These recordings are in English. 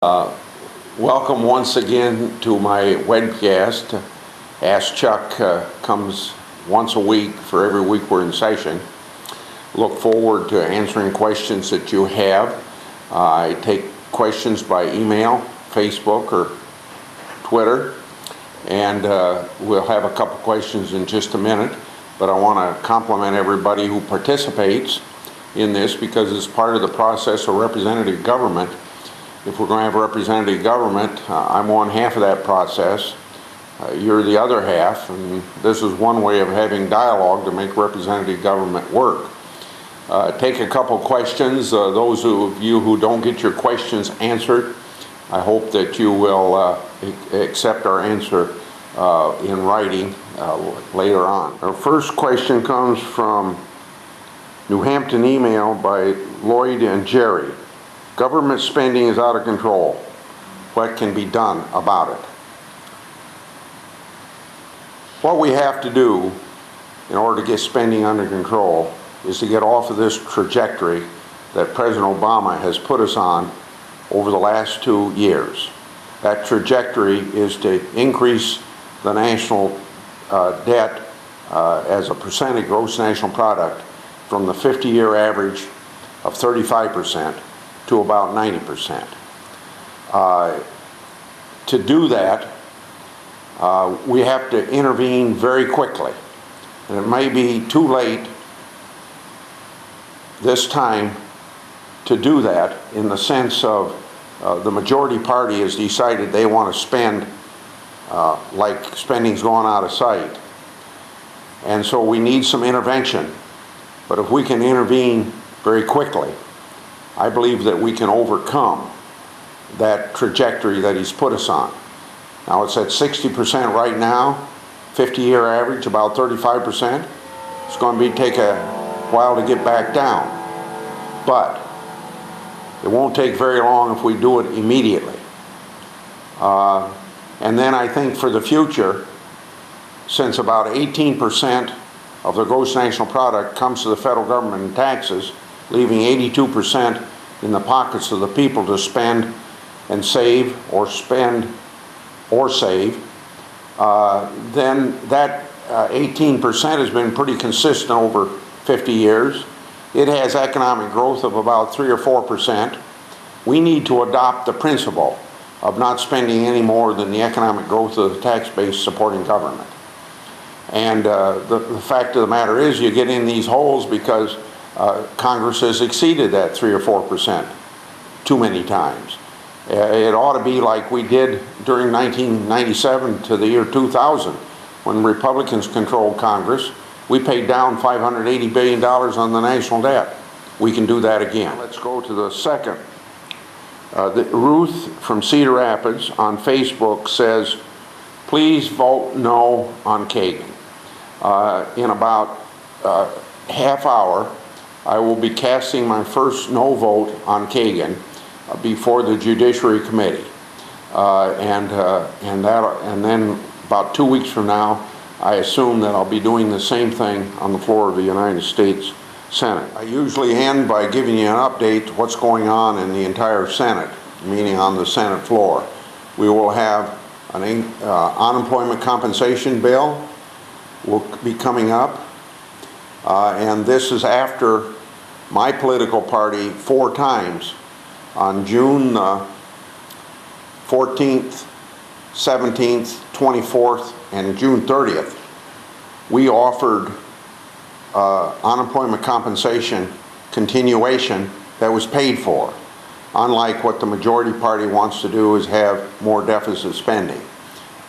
Welcome once again to my webcast. Ask Chuck comes once a week for every week we're in session. Look forward to answering questions that you have. I take questions by email, Facebook, or Twitter, and we'll have a couple questions in just a minute. But I want to compliment everybody who participates in this because it's part of the process of representative government. If we're going to have representative government, I'm one half of that process. You're the other half, and this is one way of having dialogue to make representative government work. Take a couple questions. Those of you who don't get your questions answered, I hope that you will accept our answer in writing later on. Our first question comes from New Hampton email by Lloyd and Jerry. Government spending is out of control. What can be done about it? What we have to do in order to get spending under control is to get off of this trajectory that President Obama has put us on over the last 2 years. That trajectory is to increase the national debt as a percent of gross national product from the 50-year average of 35% to about 90%. To do that, we have to intervene very quickly. And it may be too late this time to do that in the sense of the majority party has decided they want to spend like spending's going out of sight. And so we need some intervention. But if we can intervene very quickly, I believe that we can overcome that trajectory that he's put us on. Now it's at 60% right now, 50-year average about 35%. It's going to take a while to get back down, but it won't take very long if we do it immediately. And then I think for the future, since about 18% of the gross national product comes to the federal government in taxes, leaving 82% in the pockets of the people to spend and save or spend or save, then that 18% has been pretty consistent over 50 years. It has economic growth of about 3 or 4%. We need to adopt the principle of not spending any more than the economic growth of the tax base supporting government. And the fact of the matter is you get in these holes because Congress has exceeded that 3 or 4% too many times. It ought to be like we did during 1997 to the year 2000 when Republicans controlled Congress. We paid down $580 billion on the national debt. We can do that again. Let's go to the second. Ruth from Cedar Rapids on Facebook says, please vote no on Kagan. In about half hour, I will be casting my first no vote on Kagan before the Judiciary Committee, and then about 2 weeks from now, I assume that I'll be doing the same thing on the floor of the United States Senate. I usually end by giving you an update to what's going on in the entire Senate, meaning on the Senate floor. We will have an unemployment compensation bill will be coming up, and this is after my political party 4 times on June 14th, 17th, 24th, and June 30th. We offered unemployment compensation continuation that was paid for, unlike what the majority party wants to do is have more deficit spending.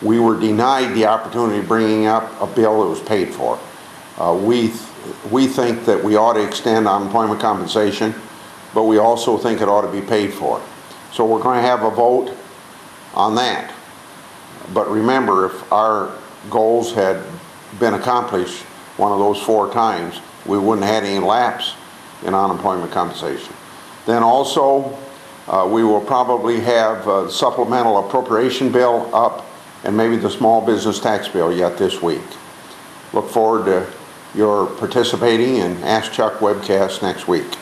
We were denied the opportunity of bringing up a bill that was paid for. We think that we ought to extend unemployment compensation, but we also think it ought to be paid for. So we're going to have a vote on that. But remember, if our goals had been accomplished one of those 4 times, we wouldn't have had any lapse in unemployment compensation. Then also, we will probably have a supplemental appropriation bill up and maybe the small business tax bill yet this week. Look forward to your participating in Ask Chuck webcast next week.